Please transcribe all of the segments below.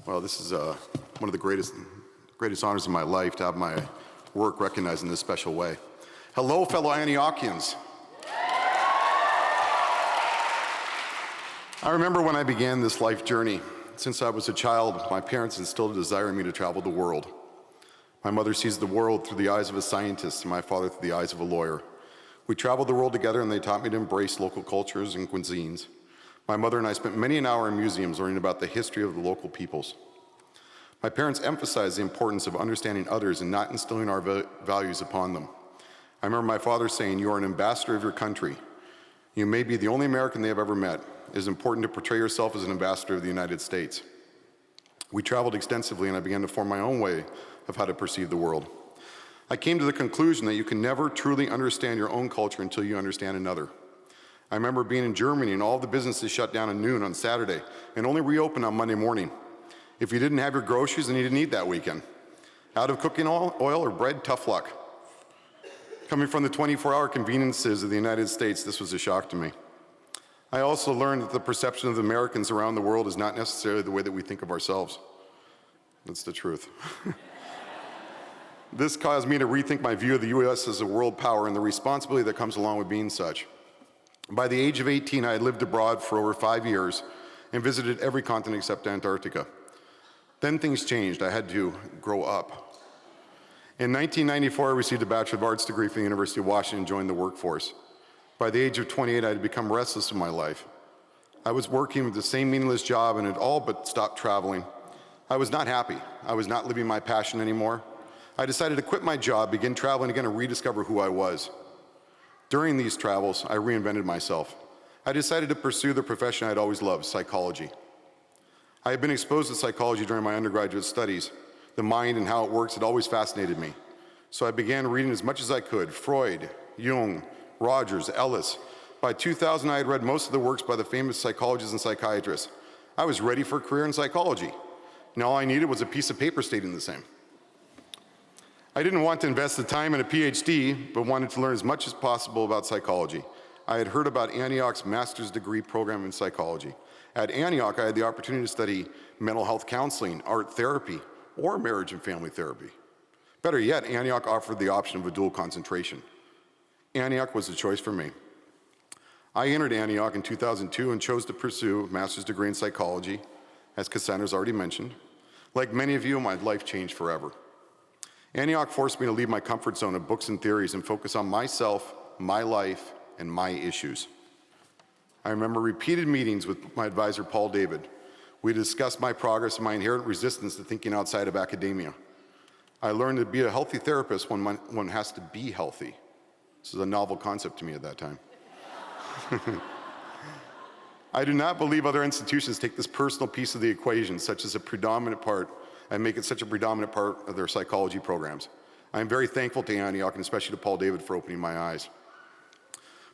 Well, this is one of the greatest honors of my life to have my work recognized in this special way. Hello, fellow Antiochians. I remember when I began this life journey. Since I was a child, my parents instilled a desire in me to travel the world. My mother sees the world through the eyes of a scientist and my father through the eyes of a lawyer. We traveled the world together and they taught me to embrace local cultures and cuisines. My mother and I spent many an hour in museums learning about the history of the local peoples. My parents emphasized the importance of understanding others and not instilling our values upon them. I remember my father saying, "You are an ambassador of your country. You may be the only American they have ever met. It is important to portray yourself as an ambassador of the United States." We traveled extensively and I began to form my own way of how to perceive the world. I came to the conclusion that you can never truly understand your own culture until you understand another. I remember being in Germany and all the businesses shut down at noon on Saturday and only reopened on Monday morning. If you didn't have your groceries, then you didn't eat that weekend. Out of cooking oil or bread, tough luck. Coming from the 24-hour conveniences of the United States, this was a shock to me. I also learned that the perception of the Americans around the world is not necessarily the way that we think of ourselves. That's the truth. This caused me to rethink my view of the U.S. as a world power and the responsibility that comes along with being such. By the age of 18, I had lived abroad for over 5 years and visited every continent except Antarctica. Then things changed. I had to grow up. In 1994, I received a Bachelor of Arts degree from the University of Washington and joined the workforce. By the age of 28, I had become restless in my life. I was working with the same meaningless job and had all but stopped traveling. I was not happy. I was not living my passion anymore. I decided to quit my job, begin traveling again, and rediscover who I was. During these travels, I reinvented myself. I decided to pursue the profession I had always loved, psychology. I had been exposed to psychology during my undergraduate studies. The mind and how it works had always fascinated me. So I began reading as much as I could: Freud, Jung, Rogers, Ellis. By 2000, I had read most of the works by the famous psychologists and psychiatrists. I was ready for a career in psychology. And all I needed was a piece of paper stating the same. I didn't want to invest the time in a PhD, but wanted to learn as much as possible about psychology. I had heard about Antioch's master's degree program in psychology. At Antioch, I had the opportunity to study mental health counseling, art therapy, or marriage and family therapy. Better yet, Antioch offered the option of a dual concentration. Antioch was the choice for me. I entered Antioch in 2002 and chose to pursue a master's degree in psychology, as Cassandra's already mentioned. Like many of you, my life changed forever. Antioch forced me to leave my comfort zone of books and theories and focus on myself, my life, and my issues. I remember repeated meetings with my advisor, Paul David. We discussed my progress and my inherent resistance to thinking outside of academia. I learned to be a healthy therapist when one has to be healthy. This is a novel concept to me at that time. I do not believe other institutions take this personal piece of the equation, such as a predominant part, and make it such a predominant part of their psychology programs. I am very thankful to Antioch and especially to Paul David for opening my eyes.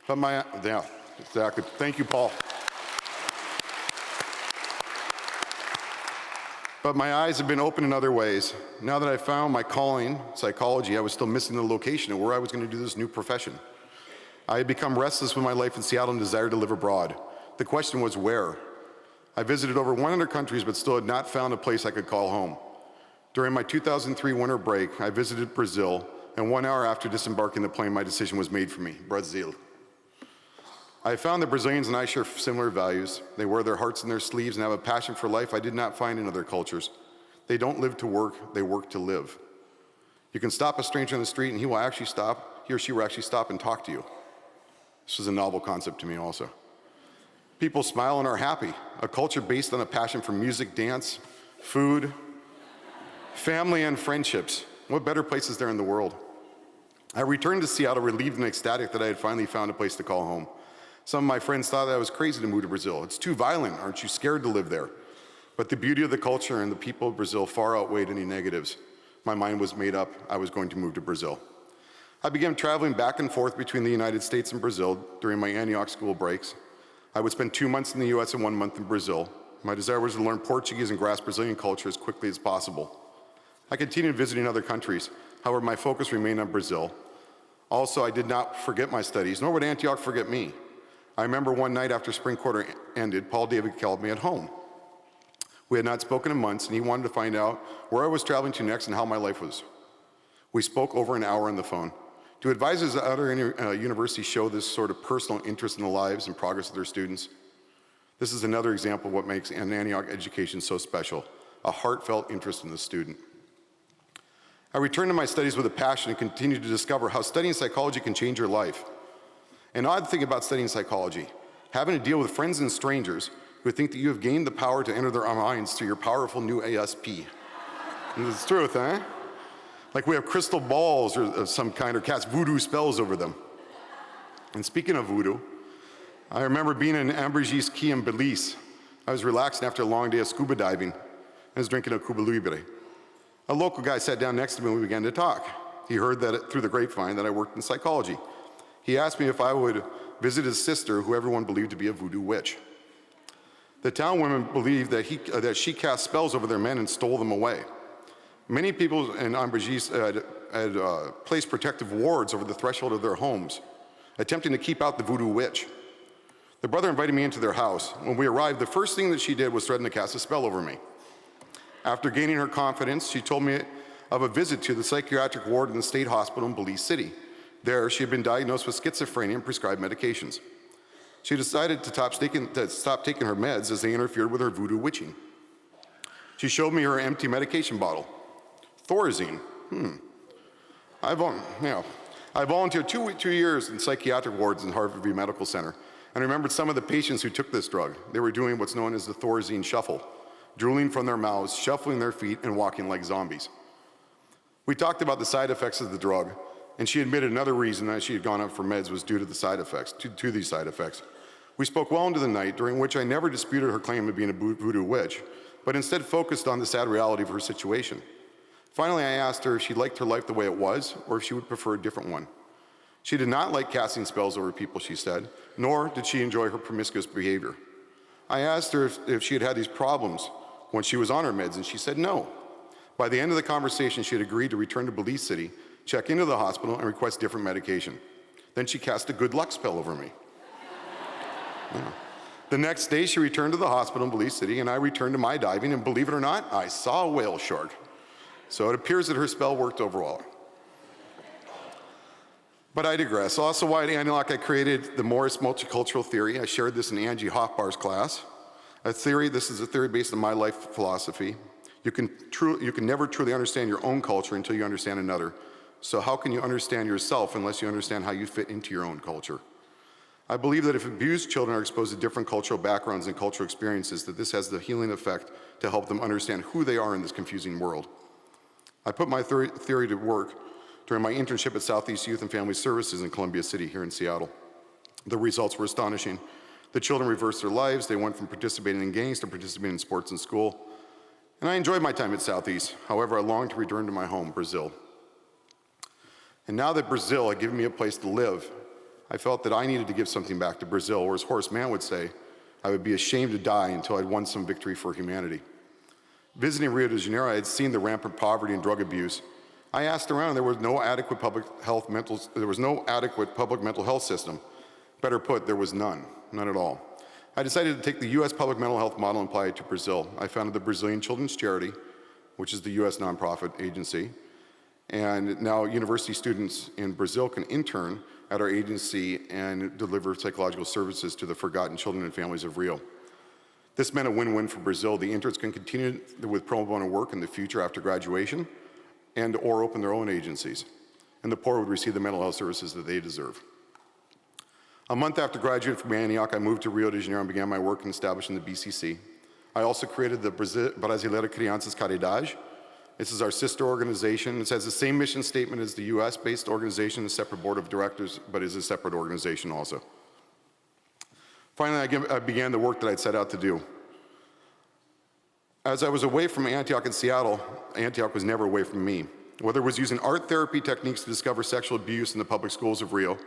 Yeah, exactly. Thank you, Paul. But my eyes have been opened in other ways. Now that I found my calling, psychology, I was still missing the location of where I was going to do this new profession. I had become restless with my life in Seattle and desired to live abroad. The question was where? I visited over 100 countries, but still had not found a place I could call home. During my 2003 winter break, I visited Brazil, and 1 hour after disembarking the plane, my decision was made for me: Brazil. I found that Brazilians and I share similar values. They wear their hearts in their sleeves and have a passion for life I did not find in other cultures. They don't live to work, they work to live. You can stop a stranger on the street and he or she will actually stop and talk to you. This is a novel concept to me also. People smile and are happy. A culture based on a passion for music, dance, food, family, and friendships. What better place is there in the world? I returned to Seattle relieved and ecstatic that I had finally found a place to call home. Some of my friends thought that I was crazy to move to Brazil. It's too violent. Aren't you scared to live there? But the beauty of the culture and the people of Brazil far outweighed any negatives. My mind was made up. I was going to move to Brazil. I began traveling back and forth between the United States and Brazil during my Antioch school breaks. I would spend 2 months in the US and 1 month in Brazil. My desire was to learn Portuguese and grasp Brazilian culture as quickly as possible. I continued visiting other countries. However, my focus remained on Brazil. Also, I did not forget my studies, nor would Antioch forget me. I remember one night after spring quarter ended, Paul David called me at home. We had not spoken in months, and he wanted to find out where I was traveling to next and how my life was. We spoke over an hour on the phone. Do advisors at other universities show this sort of personal interest in the lives and progress of their students? This is another example of what makes an Antioch education so special, a heartfelt interest in the student. I returned to my studies with a passion and continued to discover how studying psychology can change your life. An odd thing about studying psychology, having to deal with friends and strangers who think that you have gained the power to enter their minds through your powerful new ASP. And it's the truth, huh? Like we have crystal balls or of some kind, or cast voodoo spells over them. And speaking of voodoo, I remember being in Ambergris Key in Belize. I was relaxing after a long day of scuba diving. I was drinking a Cuba Libre. A local guy sat down next to me and we began to talk. He heard that through the grapevine that I worked in psychology. He asked me if I would visit his sister, who everyone believed to be a voodoo witch. The town women believed that she cast spells over their men and stole them away. Many people in Ambergris had placed protective wards over the threshold of their homes, attempting to keep out the voodoo witch. The brother invited me into their house. When we arrived, the first thing that she did was threaten to cast a spell over me. After gaining her confidence, she told me of a visit to the psychiatric ward in the state hospital in Belize City. There, she had been diagnosed with schizophrenia and prescribed medications. She decided to stop taking her meds as they interfered with her voodoo witching. She showed me her empty medication bottle. Thorazine. I volunteered 2 years in psychiatric wards in Harvard V Medical Center and remembered some of the patients who took this drug. They were doing what's known as the Thorazine shuffle, drooling from their mouths, shuffling their feet, and walking like zombies. We talked about the side effects of the drug, and she admitted another reason that she had gone up for meds was due to the side effects, to these side effects. We spoke well into the night, during which I never disputed her claim of being a voodoo witch, but instead focused on the sad reality of her situation. Finally, I asked her if she liked her life the way it was, or if she would prefer a different one. She did not like casting spells over people, she said, nor did she enjoy her promiscuous behavior. I asked her if she had had these problems when she was on her meds, and she said no. By the end of the conversation, she had agreed to return to Belize City, check into the hospital, and request different medication. Then she cast a good luck spell over me. Yeah. The next day, she returned to the hospital in Belize City, and I returned to my diving, and believe it or not, I saw a whale shark. So it appears that her spell worked overall. But I digress. Also, why at Antioch I created the Morris multicultural theory. I shared this in Angie Hoffbar's class. This is a theory based on my life philosophy. You can never truly understand your own culture until you understand another. So how can you understand yourself unless you understand how you fit into your own culture? I believe that if abused children are exposed to different cultural backgrounds and cultural experiences, that this has the healing effect to help them understand who they are in this confusing world. I put my theory to work during my internship at Southeast Youth and Family Services in Columbia City here in Seattle. The results were astonishing. The children reversed their lives. They went from participating in gangs to participating in sports in school. And I enjoyed my time at Southeast. However, I longed to return to my home, Brazil. And now that Brazil had given me a place to live, I felt that I needed to give something back to Brazil, or as Horace Mann would say, I would be ashamed to die until I'd won some victory for humanity. Visiting Rio de Janeiro, I had seen the rampant poverty and drug abuse. I asked around, and there was no adequate public mental health system. Better put, there was none at all. I decided to take the U.S. public mental health model and apply it to Brazil. I founded the Brazilian Children's Charity, which is the U.S. nonprofit agency. And now university students in Brazil can intern at our agency and deliver psychological services to the forgotten children and families of Rio. This meant a win-win for Brazil. The interns can continue with pro bono work in the future after graduation or open their own agencies. And the poor would receive the mental health services that they deserve. A month after graduating from Antioch, I moved to Rio de Janeiro and began my work in establishing the BCC. I also created the Brasileira Crianças Caridade. This is our sister organization. It has the same mission statement as the US-based organization, a separate board of directors, but is a separate organization also. Finally, I began the work that I'd set out to do. As I was away from Antioch and Seattle, Antioch was never away from me. Whether it was using art therapy techniques to discover sexual abuse in the public schools of Rio,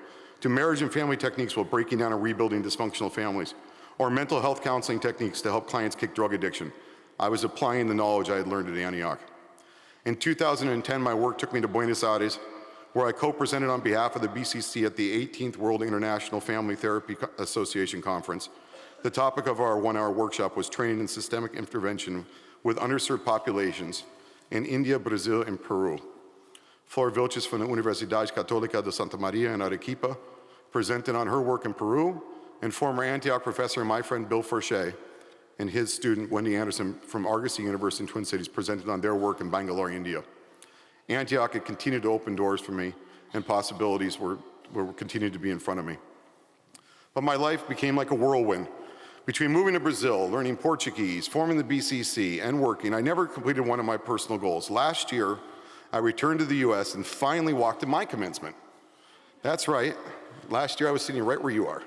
to marriage and family techniques while breaking down and rebuilding dysfunctional families, or mental health counseling techniques to help clients kick drug addiction, I was applying the knowledge I had learned at Antioch. In 2010, my work took me to Buenos Aires, where I co-presented on behalf of the BCC at the 18th World International Family Therapy Association Conference. The topic of our one-hour workshop was training in systemic intervention with underserved populations in India, Brazil, and Peru. Flor Vilches from the Universidade Católica de Santa Maria in Arequipa presented on her work in Peru, and former Antioch professor and my friend Bill Forche and his student Wendy Anderson from Argosy University in Twin Cities presented on their work in Bangalore, India. Antioch had continued to open doors for me, and possibilities were continued to be in front of me. But my life became like a whirlwind. Between moving to Brazil, learning Portuguese, forming the BCC, and working, I never completed one of my personal goals. Last year, I returned to the US and finally walked in my commencement. That's right. Last year, I was sitting right where you are.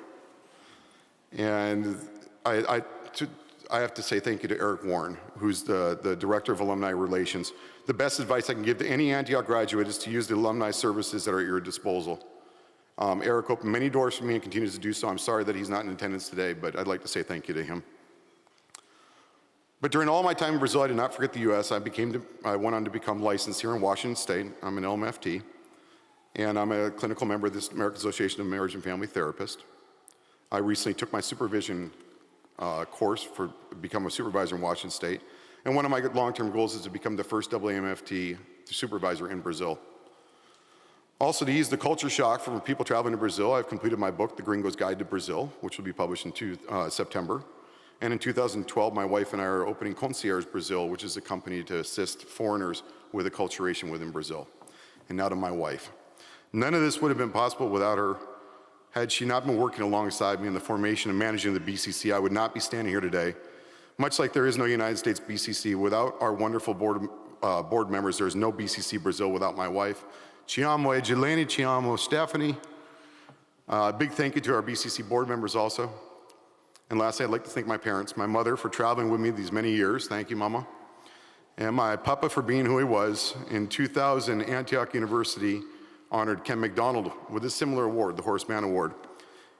And I have to say thank you to Eric Warren, who's the Director of Alumni Relations. The best advice I can give to any Antioch graduate is to use the alumni services that are at your disposal. Eric opened many doors for me and continues to do so. I'm sorry that he's not in attendance today, but I'd like to say thank you to him. But during all my time in Brazil, I did not forget the US. I went on to become licensed here in Washington State. I'm an LMFT, and I'm a clinical member of the American Association of Marriage and Family Therapists. I recently took my supervision course to become a supervisor in Washington State. And one of my long-term goals is to become the first AAMFT supervisor in Brazil. Also, to ease the culture shock from people traveling to Brazil, I've completed my book, The Gringo's Guide to Brazil, which will be published in September. And in 2012, my wife and I are opening Concierge Brazil, which is a company to assist foreigners with acculturation within Brazil. And now to my wife. None of this would have been possible without her. Had she not been working alongside me in the formation and managing the BCC, I would not be standing here today. Much like there is no United States BCC, without our wonderful board members, there is no BCC Brazil without my wife. Ci amo Edilene, ci amo Stephanie. Big thank you to our BCC board members also. And lastly, I'd like to thank my parents, my mother for traveling with me these many years. Thank you, Mama. And my papa for being who he was. In 2000, Antioch University honored Ken McDonald with a similar award, the Horace Mann Award.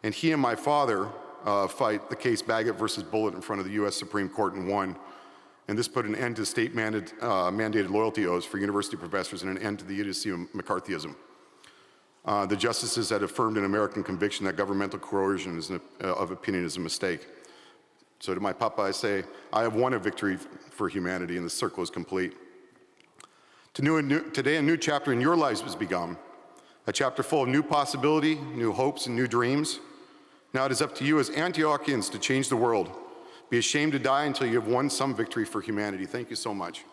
And he and my father fight the case Baggett versus Bullitt in front of the US Supreme Court and won. And this put an end to state mandated loyalty oaths for university professors and an end to the idiocy of McCarthyism. The justices had affirmed an American conviction that governmental coercion of opinion is a mistake. So to my papa, I say, I have won a victory for humanity and the circle is complete. Today, a new chapter in your lives has begun. A chapter full of new possibility, new hopes, and new dreams. Now it is up to you as Antiochians to change the world. Be ashamed to die until you have won some victory for humanity. Thank you so much.